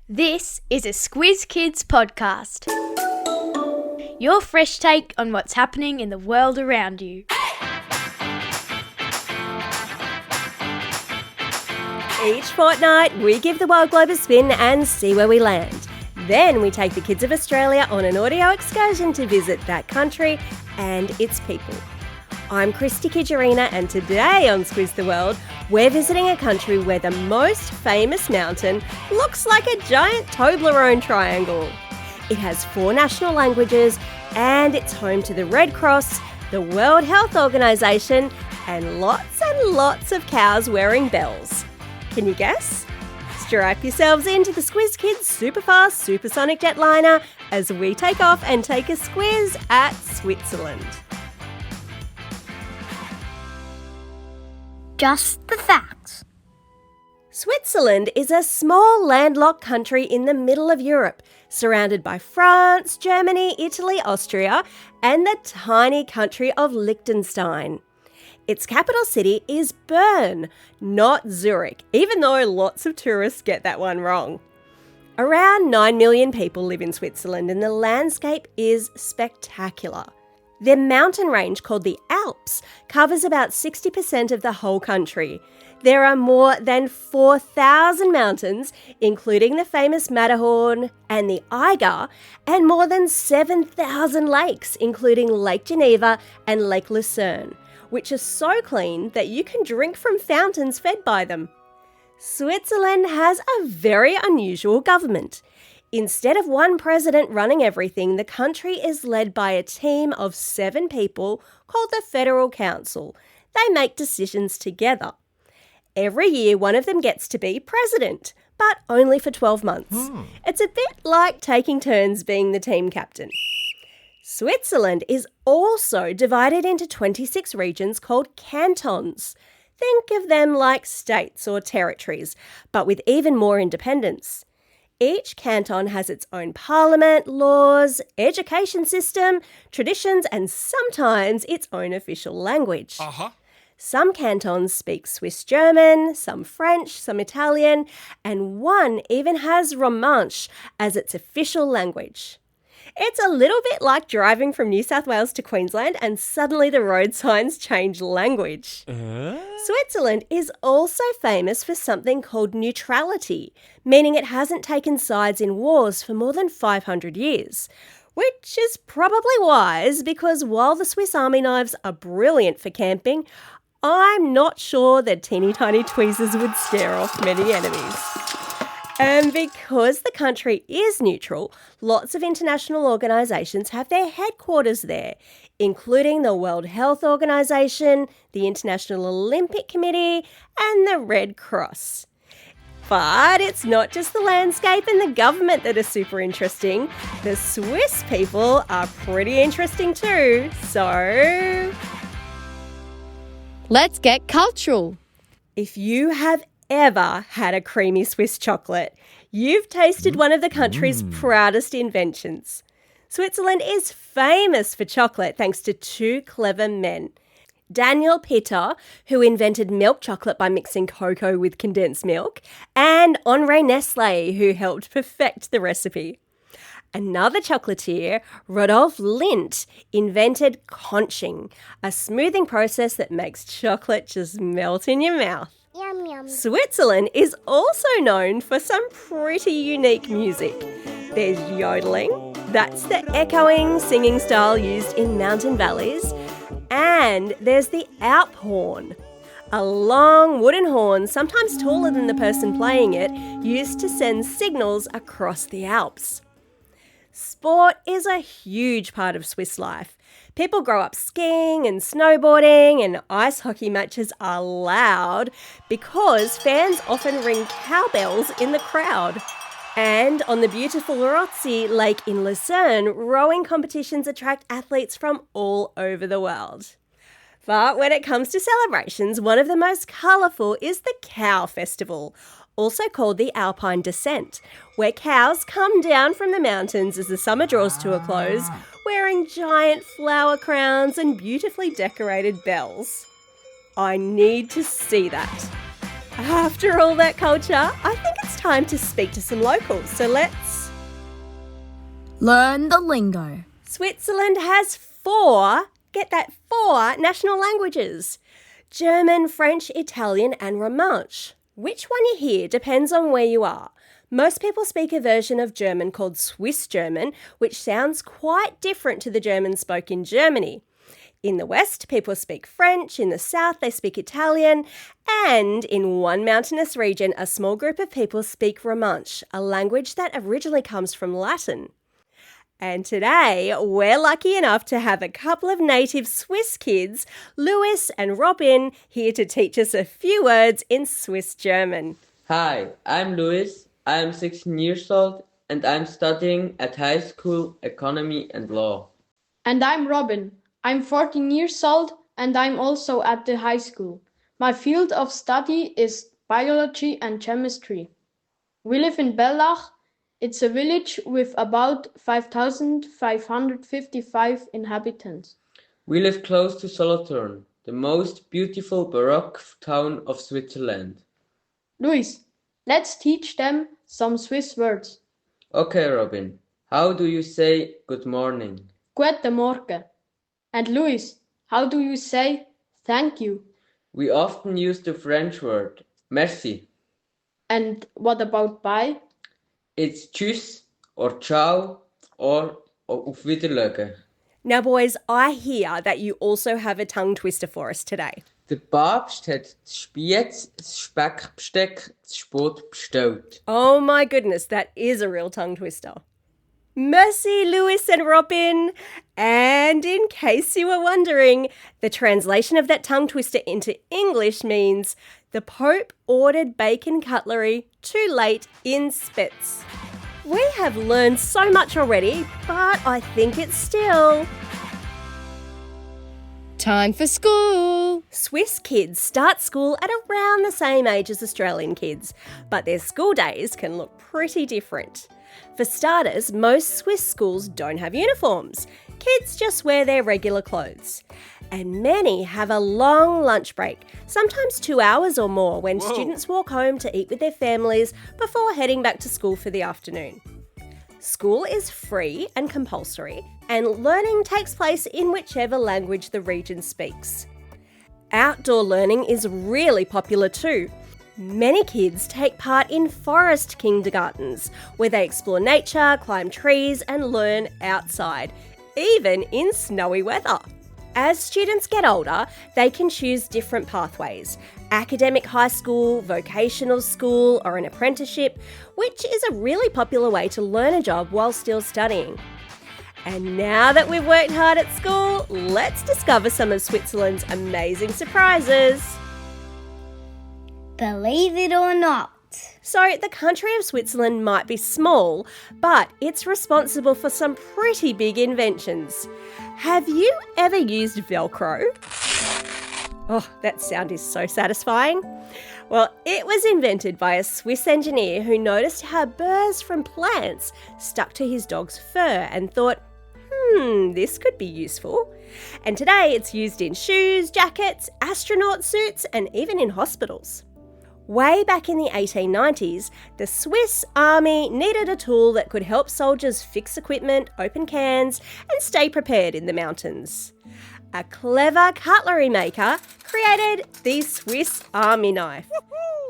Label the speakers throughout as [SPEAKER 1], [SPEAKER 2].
[SPEAKER 1] This is a Squiz Kids podcast. Your fresh take on what's happening in the world around you.
[SPEAKER 2] Each fortnight, we give the world globe a spin and see where we land. Then we take the kids of Australia on an audio excursion to visit that country and its people. I'm Christie Kijurina, and today on Squiz the World, we're visiting a country where the most famous mountain looks like a giant Toblerone triangle. It has 4 national languages and it's home to the Red Cross, the World Health Organization, and lots of cows wearing bells. Can you guess? Strap yourselves into the Squiz Kids Superfast Supersonic Jetliner as we take off and take a squiz at Switzerland.
[SPEAKER 1] Just the facts.
[SPEAKER 2] Switzerland is a small landlocked country in the middle of Europe, surrounded by France, Germany, Italy, Austria, and the tiny country of Liechtenstein. Its capital city is Bern, not Zurich, even though lots of tourists get that one wrong. Around 9 million people live in Switzerland, and the landscape is spectacular. Their mountain range, called the Alps, covers about 60% of the whole country. There are more than 4,000 mountains, including the famous Matterhorn and the Eiger, and more than 7,000 lakes, including Lake Geneva and Lake Lucerne, which are so clean that you can drink from fountains fed by them. Switzerland has a very unusual government. Instead of one president running everything, the country is led by a team of 7 people called the Federal Council. They make decisions together. Every year, one of them gets to be president, but only for 12 months. It's a bit like taking turns being the team captain. Switzerland is also divided into 26 regions called cantons. Think of them like states or territories, but with even more independence. Each canton has its own parliament, laws, education system, traditions, and sometimes its own official language. Some cantons speak Swiss German, some French, some Italian, and one even has Romansh as its official language. It's a little bit like driving from New South Wales to Queensland and suddenly the road signs change language. Switzerland is also famous for something called neutrality, meaning it hasn't taken sides in wars for more than 500 years. Which is probably wise, because while the Swiss Army knives are brilliant for camping, I'm not sure their teeny tiny tweezers would scare off many enemies. And because the country is neutral, lots of international organisations have their headquarters there, including the World Health Organization, the International Olympic Committee, and the Red Cross. But it's not just the landscape and the government that are super interesting. The Swiss people are pretty interesting too, so
[SPEAKER 3] let's get cultural.
[SPEAKER 2] if you have ever had a creamy Swiss chocolate, you've tasted one of the country's proudest inventions. Switzerland is famous for chocolate thanks to 2 clever men. Daniel Pitter, who invented milk chocolate by mixing cocoa with condensed milk, and Henri Nestlé, who helped perfect the recipe. Another chocolatier, Rodolphe Lindt, invented conching, a smoothing process that makes chocolate just melt in your mouth.
[SPEAKER 4] Yum, yum.
[SPEAKER 2] Switzerland is also known for some pretty unique music. There's yodeling, that's the echoing singing style used in mountain valleys, and there's the alphorn, a long wooden horn, sometimes taller than the person playing it, used to send signals across the Alps. Sport is a huge part of Swiss life. People grow up skiing and snowboarding, and ice hockey matches are loud because fans often ring cowbells in the crowd. And on the beautiful Rotsee Lake in Lucerne, rowing competitions attract athletes from all over the world. But when it comes to celebrations, one of the most colourful is the Cow Festival, also called the Alpine Descent, where cows come down from the mountains as the summer draws to a close, wearing giant flower crowns and beautifully decorated bells. I need to see that. After all that culture, I think it's time to speak to some locals. So let's
[SPEAKER 3] learn the lingo.
[SPEAKER 2] Switzerland has four national languages: German, French, Italian and Romansh. Which one you hear depends on where you are. Most people speak a version of German called Swiss German, which sounds quite different to the German spoken in Germany. In the west, people speak French. In the south, they speak Italian. And in one mountainous region, a small group of people speak Romansh, a language that originally comes from Latin. And today, we're lucky enough to have a couple of native Swiss kids, Louis and Robin, here to teach us a few words in Swiss German.
[SPEAKER 4] Hi, I'm Louis. I'm 16 years old and I'm studying at high school economy and law.
[SPEAKER 5] And I'm Robin. I'm 14 years old and I'm also at the high school. My field of study is biology and chemistry. We live in Bellach. It's a village with about 5,555 inhabitants.
[SPEAKER 4] We live close to Solothurn, the most beautiful Baroque town of Switzerland.
[SPEAKER 5] Louis, let's teach them some Swiss words.
[SPEAKER 4] Okay, Robin. How do you say good morning?
[SPEAKER 5] Guten Morgen. And Louis, how do you say thank you?
[SPEAKER 4] We often use the French word merci.
[SPEAKER 5] And what about bye?
[SPEAKER 4] It's tschüss or ciao or auf Wiedersehen.
[SPEAKER 2] Now, boys, I hear that you also have a tongue twister for us today.
[SPEAKER 4] Der Papst hat das Spiez, das Speckbesteck, das Spot bestellt.
[SPEAKER 2] Oh my goodness, that is a real tongue twister. Merci, Louis and Robin. And in case you were wondering, the translation of that tongue twister into English means the Pope ordered bacon cutlery too late in Spitz. We have learned so much already, but I think it's still
[SPEAKER 3] Time for school.
[SPEAKER 2] Swiss kids start school at around the same age as Australian kids, but their school days can look pretty different. For starters, most Swiss schools don't have uniforms. Kids just wear their regular clothes. And many have a long lunch break, sometimes 2 hours or more, when students walk home to eat with their families before heading back to school for the afternoon. School is free and compulsory, and learning takes place in whichever language the region speaks. Outdoor learning is really popular too. Many kids take part in forest kindergartens, where they explore nature, climb trees, and learn outside, even in snowy weather. As students get older, they can choose different pathways: academic high school, vocational school, or an apprenticeship, which is a really popular way to learn a job while still studying. And now that we've worked hard at school, let's discover some of Switzerland's amazing surprises.
[SPEAKER 1] Believe it or not.
[SPEAKER 2] So, the country of Switzerland might be small, but it's responsible for some pretty big inventions. Have you ever used Velcro? Oh, that sound is so satisfying. Well, it was invented by a Swiss engineer who noticed how burrs from plants stuck to his dog's fur and thought, this could be useful. And today it's used in shoes, jackets, astronaut suits, and even in hospitals. Way back in the 1890s, the Swiss Army needed a tool that could help soldiers fix equipment, open cans, and stay prepared in the mountains. A clever cutlery maker created the Swiss Army knife.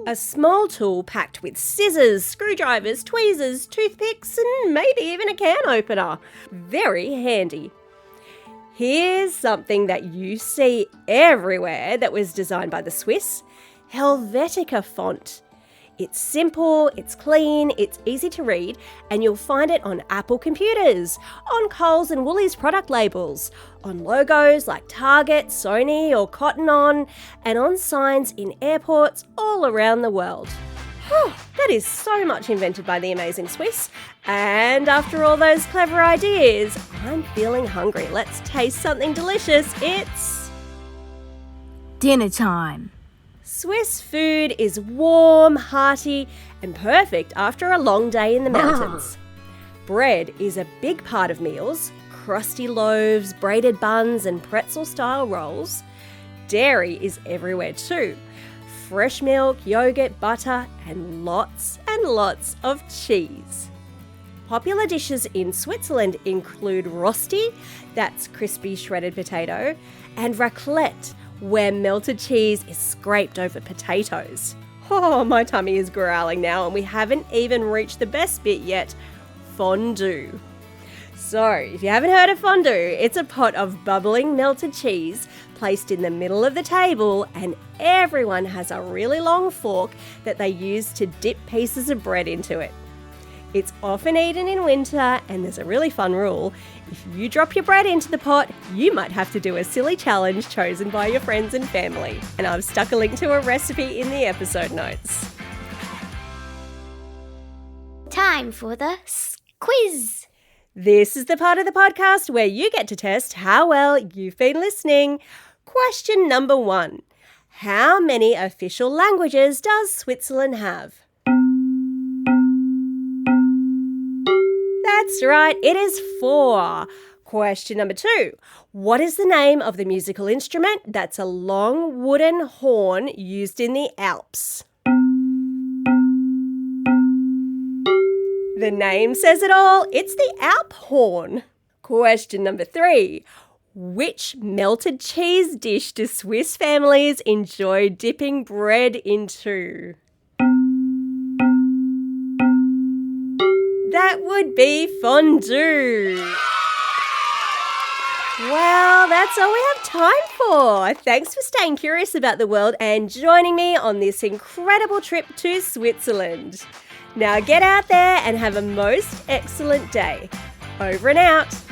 [SPEAKER 2] A small tool packed with scissors, screwdrivers, tweezers, toothpicks, and maybe even a can opener. Very handy. Here's something that you see everywhere that was designed by the Swiss: Helvetica font. It's simple, it's clean, it's easy to read, and you'll find it on Apple computers, on Coles and Woolies product labels, on logos like Target, Sony or Cotton On, and on signs in airports all around the world. That is so much invented by the amazing Swiss. And after all those clever ideas, I'm feeling hungry. Let's taste something delicious. It's
[SPEAKER 3] Dinner time.
[SPEAKER 2] Swiss food is warm, hearty, and perfect after a long day in the mountains. Bread is a big part of meals: crusty loaves, braided buns, and pretzel-style rolls. Dairy is everywhere too. fresh milk, yogurt, butter, and lots of cheese. Popular dishes in Switzerland include rosti, that's crispy shredded potato, and raclette, where melted cheese is scraped over potatoes. Oh, my tummy is growling now, and we haven't even reached the best bit yet, fondue. So, if you haven't heard of fondue, it's a pot of bubbling melted cheese placed in the middle of the table, and everyone has a really long fork that they use to dip pieces of bread into it. It's often eaten in winter, and there's a really fun rule. If you drop your bread into the pot, you might have to do a silly challenge chosen by your friends and family. And I've stuck a link to a recipe in the episode notes.
[SPEAKER 1] Time for the Squiz.
[SPEAKER 2] This is the part of the podcast where you get to test how well you've been listening. Question number 1. How many official languages does Switzerland have? That's right, it is 4. Question number 2. What is the name of the musical instrument that's a long wooden horn used in the Alps? The name says it all. It's the alphorn. Question number 3. Which melted cheese dish do Swiss families enjoy dipping bread into? That would be fondue. Well, that's all we have time for. Thanks for staying curious about the world and joining me on this incredible trip to Switzerland. Now get out there and have a most excellent day. Over and out.